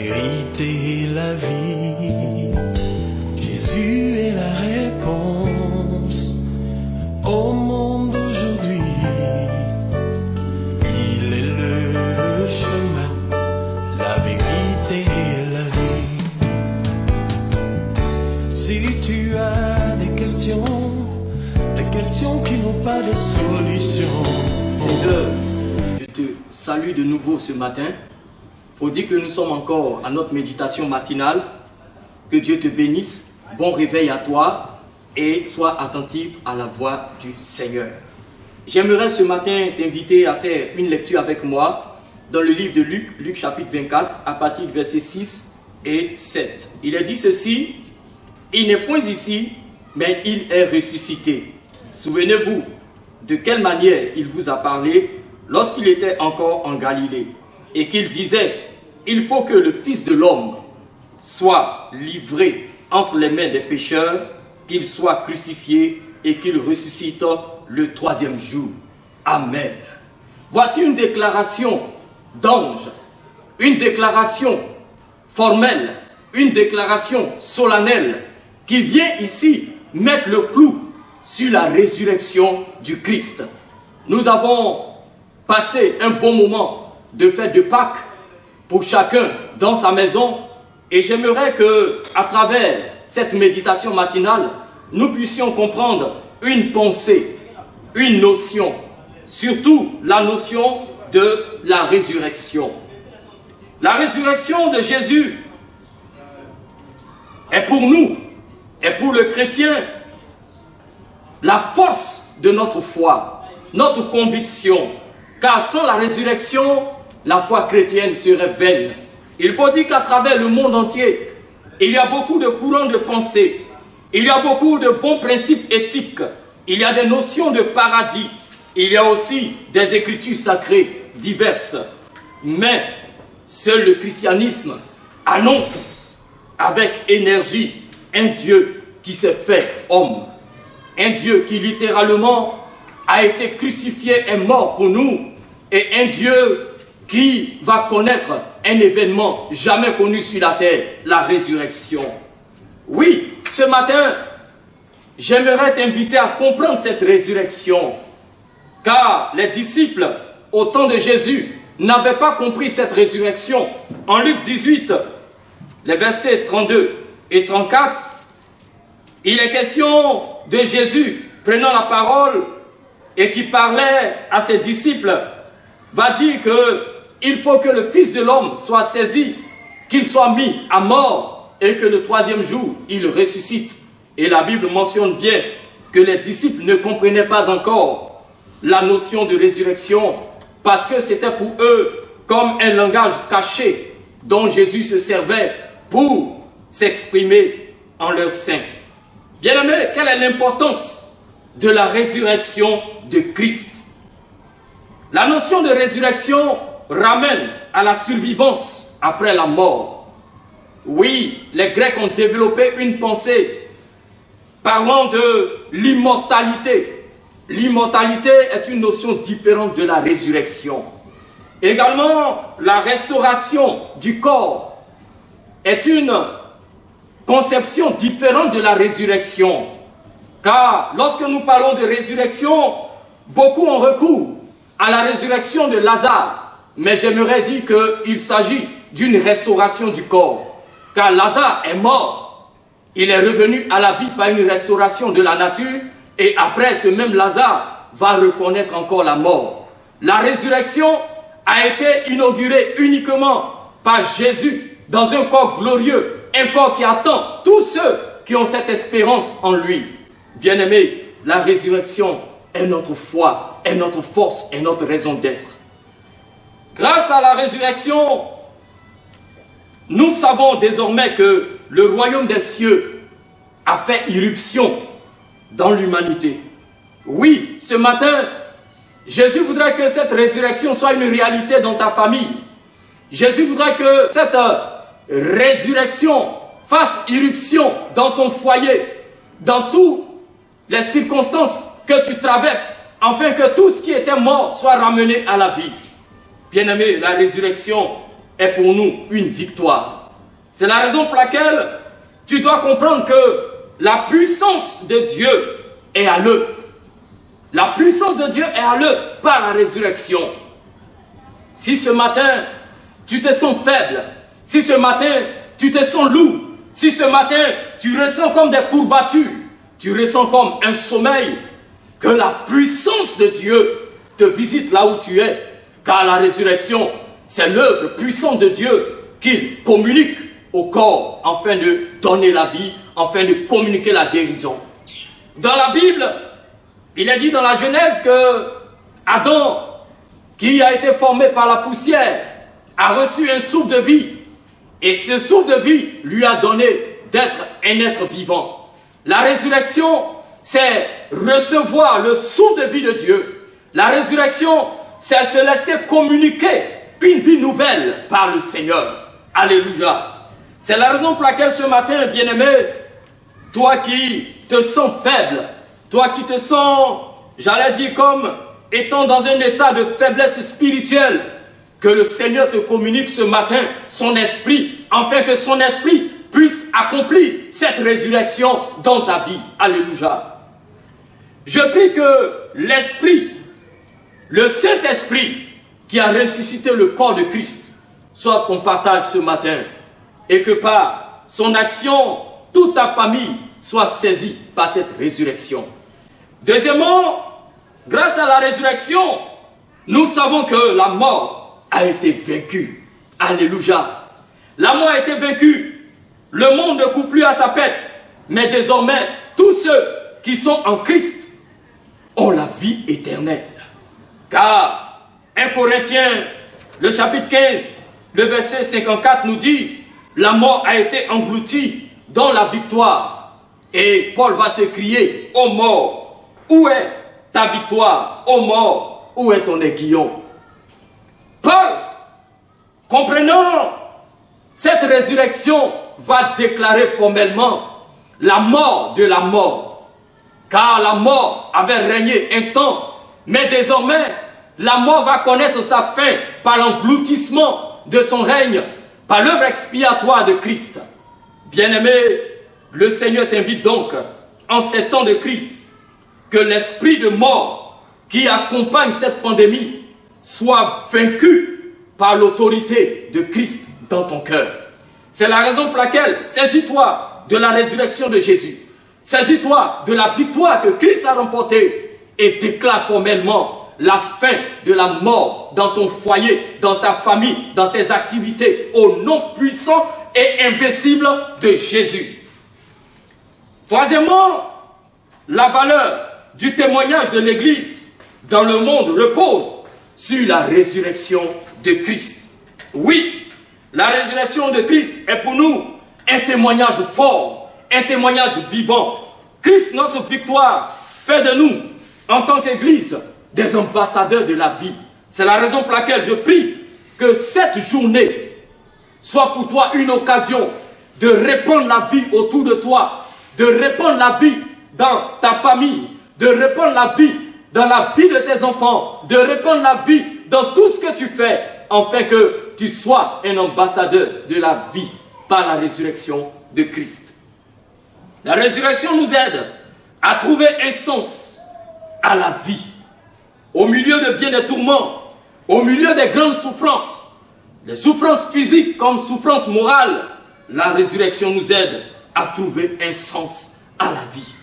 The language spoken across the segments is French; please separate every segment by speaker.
Speaker 1: vérité et la vie. Jésus est la réponse au monde d'aujourd'hui. Il est le chemin, la vérité et la vie. Si tu as des questions qui n'ont pas de solution.
Speaker 2: Seigneur, je te salue de nouveau ce matin. Faut dire que nous sommes encore à notre méditation matinale. Que Dieu te bénisse. Bon réveil à toi et sois attentif à la voix du Seigneur. J'aimerais ce matin t'inviter à faire une lecture avec moi dans le livre de Luc, Luc chapitre 24, à partir du verset 6 et 7. Il est dit ceci: il n'est point ici, mais il est ressuscité. Souvenez-vous de quelle manière il vous a parlé lorsqu'il était encore en Galilée et qu'il disait: il faut que le Fils de l'homme soit livré entre les mains des pécheurs, qu'il soit crucifié et qu'il ressuscite le troisième jour. Amen. Voici une déclaration d'ange, une déclaration formelle, une déclaration solennelle qui vient ici mettre le clou sur la résurrection du Christ. Nous avons passé un bon moment de fête de Pâques pour chacun dans sa maison et j'aimerais que, à travers cette méditation matinale, nous puissions comprendre une pensée, une notion, surtout la notion de la résurrection. La résurrection de Jésus est pour nous, est pour le chrétien, la force de notre foi, notre conviction, car sans la résurrection, la foi chrétienne serait vaine. Il faut dire qu'à travers le monde entier, il y a beaucoup de courants de pensée, il y a beaucoup de bons principes éthiques, il y a des notions de paradis, il y a aussi des écritures sacrées diverses. Mais seul le christianisme annonce avec énergie un Dieu qui s'est fait homme. Un Dieu qui littéralement a été crucifié et mort pour nous. Et un Dieu qui va connaître un événement jamais connu sur la terre, la résurrection. Oui, ce matin, j'aimerais t'inviter à comprendre cette résurrection. Car les disciples, au temps de Jésus, n'avaient pas compris cette résurrection. En Luc 18, les versets 32 et 34, il est question de Jésus prenant la parole et qui parlait à ses disciples, va dire qu'il faut que le Fils de l'homme soit saisi, qu'il soit mis à mort et que le troisième jour, il ressuscite. Et la Bible mentionne bien que les disciples ne comprenaient pas encore la notion de résurrection parce que c'était pour eux comme un langage caché dont Jésus se servait pour s'exprimer en leur sein. Bien-aimés, quelle est l'importance de la résurrection de Christ? La notion de résurrection ramène à la survivance après la mort. Oui, les Grecs ont développé une pensée parlant de l'immortalité. L'immortalité est une notion différente de la résurrection. Également, la restauration du corps est une conception différente de la résurrection. Car lorsque nous parlons de résurrection, beaucoup ont recours à la résurrection de Lazare. Mais j'aimerais dire qu'il s'agit d'une restauration du corps. Car Lazare est mort. Il est revenu à la vie par une restauration de la nature. Et après, ce même Lazare va reconnaître encore la mort. La résurrection a été inaugurée uniquement par Jésus dans un corps glorieux. Un corps qui attend tous ceux qui ont cette espérance en lui. Bien-aimés, la résurrection est notre foi, est notre force, est notre raison d'être. Grâce à la résurrection, nous savons désormais que le royaume des cieux a fait irruption dans l'humanité. Oui, ce matin, Jésus voudrait que cette résurrection soit une réalité dans ta famille. Jésus voudrait que cette résurrection fasse irruption dans ton foyer, dans toutes les circonstances que tu traverses, afin que tout ce qui était mort soit ramené à la vie. Bien-aimés, la résurrection est pour nous une victoire. C'est la raison pour laquelle tu dois comprendre que la puissance de Dieu est à l'œuvre. La puissance de Dieu est à l'œuvre par la résurrection. Si ce matin, tu te sens faible, si ce matin, tu te sens lourd, si ce matin, tu ressens comme des courbatures, tu ressens comme un sommeil, que la puissance de Dieu te visite là où tu es, car la résurrection, c'est l'œuvre puissante de Dieu qu'il communique au corps afin de donner la vie, afin de communiquer la guérison. Dans la Bible, il est dit dans la Genèse que Adam, qui a été formé par la poussière, a reçu un souffle de vie. Et ce souffle de vie lui a donné d'être un être vivant. La résurrection, c'est recevoir le souffle de vie de Dieu. La résurrection, c'est se laisser communiquer une vie nouvelle par le Seigneur. Alléluia. C'est la raison pour laquelle ce matin, bien-aimé, toi qui te sens faible, toi qui te sens, j'allais dire comme étant dans un état de faiblesse spirituelle, que le Seigneur te communique ce matin son esprit, afin que son esprit puisse accomplir cette résurrection dans ta vie. Alléluia. Je prie que l'Esprit, le Saint-Esprit qui a ressuscité le corps de Christ, soit ton partage ce matin, et que par son action, toute ta famille soit saisie par cette résurrection. Deuxièmement, grâce à la résurrection, nous savons que la mort a été vaincue. Alléluia. La mort a été vaincue. Le monde ne court plus à sa tête, mais désormais, tous ceux qui sont en Christ ont la vie éternelle. Car 1 Corinthiens, le chapitre 15, le verset 54 nous dit, la mort a été engloutie dans la victoire. Et Paul va s'écrier, ô mort, où est ta victoire? Ô mort, où est ton aiguillon? Paul, comprenant cette résurrection, va déclarer formellement la mort de la mort. Car la mort avait régné un temps, mais désormais, la mort va connaître sa fin par l'engloutissement de son règne, par l'œuvre expiatoire de Christ. Bien-aimé, le Seigneur t'invite donc, en ces temps de crise, que l'esprit de mort qui accompagne cette pandémie soit vaincu par l'autorité de Christ dans ton cœur. C'est la raison pour laquelle saisis-toi de la résurrection de Jésus. Saisis-toi de la victoire que Christ a remportée et déclare formellement la fin de la mort dans ton foyer, dans ta famille, dans tes activités, au nom puissant et invincible de Jésus. Troisièmement, la valeur du témoignage de l'Église dans le monde repose sur la résurrection de Christ. Oui, la résurrection de Christ est pour nous un témoignage fort, un témoignage vivant. Christ, notre victoire, fait de nous, en tant qu'Église, des ambassadeurs de la vie. C'est la raison pour laquelle je prie que cette journée soit pour toi une occasion de répandre la vie autour de toi, de répandre la vie dans ta famille, de répandre la vie dans la vie de tes enfants, de répandre la vie dans tout ce que tu fais, afin que tu sois un ambassadeur de la vie par la résurrection de Christ. La résurrection nous aide à trouver un sens à la vie. Au milieu de bien des tourments, au milieu des grandes souffrances, les souffrances physiques comme souffrances morales, la résurrection nous aide à trouver un sens à la vie.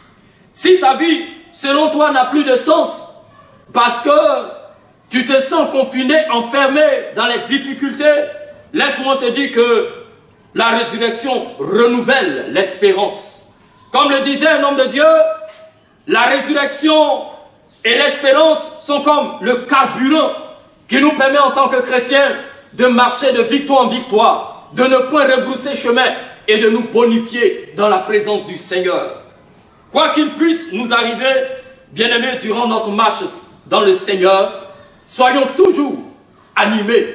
Speaker 2: Si ta vie, selon toi, n'a plus de sens, parce que tu te sens confiné, enfermé dans les difficultés, laisse-moi te dire que la résurrection renouvelle l'espérance. Comme le disait un homme de Dieu, la résurrection et l'espérance sont comme le carburant qui nous permet en tant que chrétiens de marcher de victoire en victoire, de ne point rebrousser chemin et de nous bonifier dans la présence du Seigneur. Quoi qu'il puisse nous arriver, bien-aimés, durant notre marche dans le Seigneur, soyons toujours animés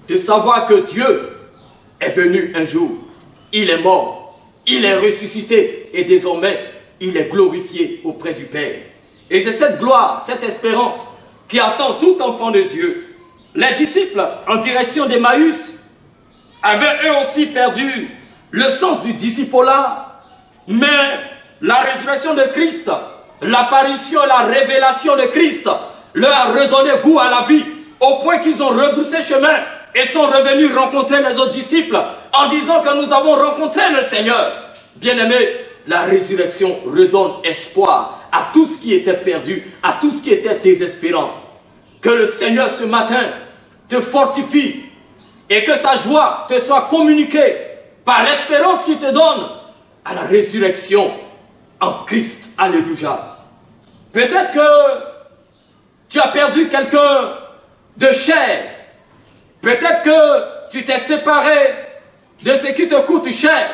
Speaker 2: de savoir que Dieu est venu un jour, il est mort, il est ressuscité et désormais il est glorifié auprès du Père. Et c'est cette gloire, cette espérance qui attend tout enfant de Dieu. Les disciples en direction d'Emmaüs avaient eux aussi perdu le sens du discipolat, mais la résurrection de Christ, l'apparition et la révélation de Christ leur a redonné goût à la vie, au point qu'ils ont rebroussé chemin et sont revenus rencontrer les autres disciples en disant que nous avons rencontré le Seigneur. Bien-aimés, la résurrection redonne espoir à tout ce qui était perdu, à tout ce qui était désespérant. Que le Seigneur ce matin te fortifie et que sa joie te soit communiquée par l'espérance qu'il te donne à la résurrection en Christ. Alléluia. Peut-être que tu as perdu quelqu'un de cher. Peut-être que tu t'es séparé de ce qui te coûte cher.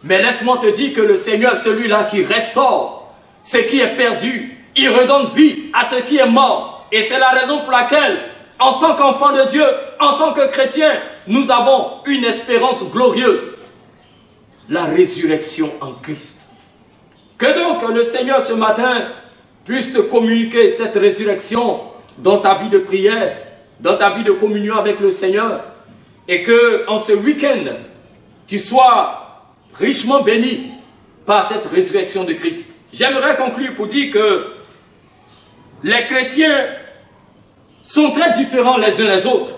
Speaker 2: Mais laisse-moi te dire que le Seigneur, celui-là qui restaure ce qui est perdu, il redonne vie à ce qui est mort. Et c'est la raison pour laquelle, en tant qu'enfant de Dieu, en tant que chrétien, nous avons une espérance glorieuse. La résurrection en Christ. Que donc le Seigneur ce matin puisse te communiquer cette résurrection dans ta vie de prière, dans ta vie de communion avec le Seigneur, et que en ce week-end, tu sois richement béni par cette résurrection de Christ. J'aimerais conclure pour dire que les chrétiens sont très différents les uns les autres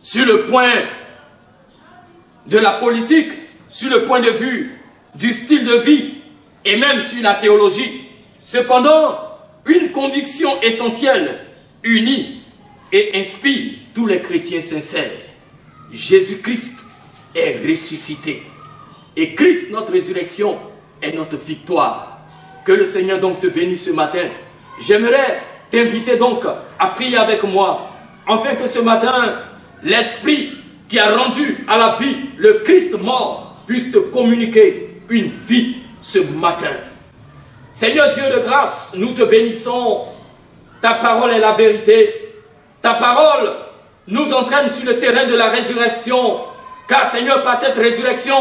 Speaker 2: sur le point de la politique, sur le point de vue du style de vie et même sur la théologie. Cependant, une conviction essentielle unit et inspire tous les chrétiens sincères. Jésus-Christ est ressuscité. Et Christ, notre résurrection, est notre victoire. Que le Seigneur donc te bénisse ce matin. J'aimerais t'inviter donc à prier avec moi, afin que ce matin, l'Esprit qui a rendu à la vie le Christ mort puisse te communiquer une vie ce matin. Seigneur Dieu de grâce, nous te bénissons. Ta parole est la vérité. Ta parole nous entraîne sur le terrain de la résurrection. Car Seigneur, par cette résurrection,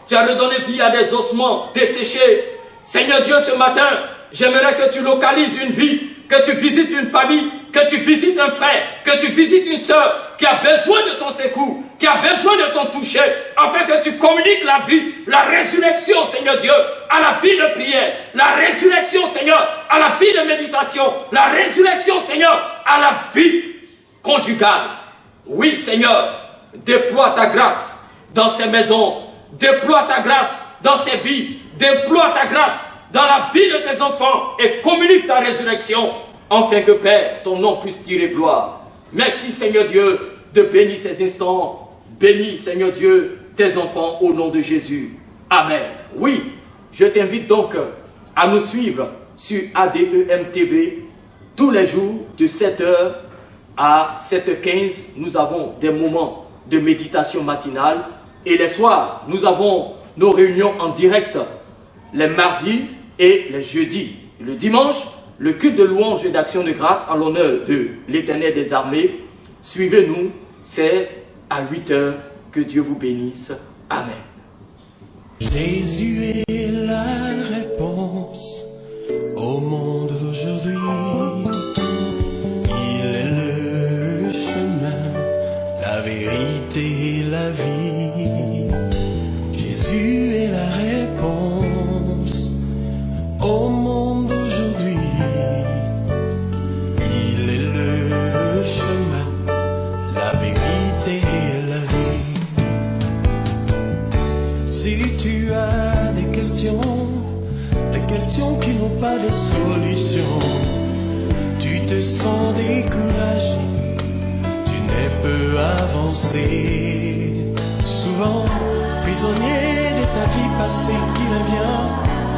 Speaker 2: tu as redonné vie à des ossements desséchés. Seigneur Dieu, ce matin, j'aimerais que tu localises une vie, que tu visites une famille, que tu visites un frère, que tu visites une sœur qui a besoin de ton secours, qui a besoin de ton toucher, afin que tu communiques la vie, la résurrection, Seigneur Dieu, à la vie de prière, la résurrection, Seigneur, à la vie de méditation, la résurrection, Seigneur, à la vie conjugale. Oui, Seigneur, déploie ta grâce dans ces maisons, déploie ta grâce dans ces vies, déploie ta grâce dans la vie de tes enfants et communique ta résurrection, afin que, Père, ton nom puisse tirer gloire. Merci, Seigneur Dieu, de bénir ces instants. Bénis, Seigneur Dieu, tes enfants au nom de Jésus. Amen. Oui, je t'invite donc à nous suivre sur ADEM TV tous les jours de 7h à 7h15. Nous avons des moments de méditation matinale et les soirs, nous avons nos réunions en direct les mardis et les jeudis. Le dimanche, le culte de louange et d'action de grâce en l'honneur de l'Éternel des armées. Suivez-nous, c'est à 8h. Que Dieu vous bénisse. Amen.
Speaker 1: Jésus est la réponse au monde d'aujourd'hui. Il est le chemin, la vérité et la vie. Jésus est la réponse au monde d'aujourd'hui. Il est le chemin, la vérité et la vie. Si tu as des questions qui n'ont pas de solution, tu te sens découragé, tu ne peux avancer. Souvent, prisonnier de ta vie passée, il revient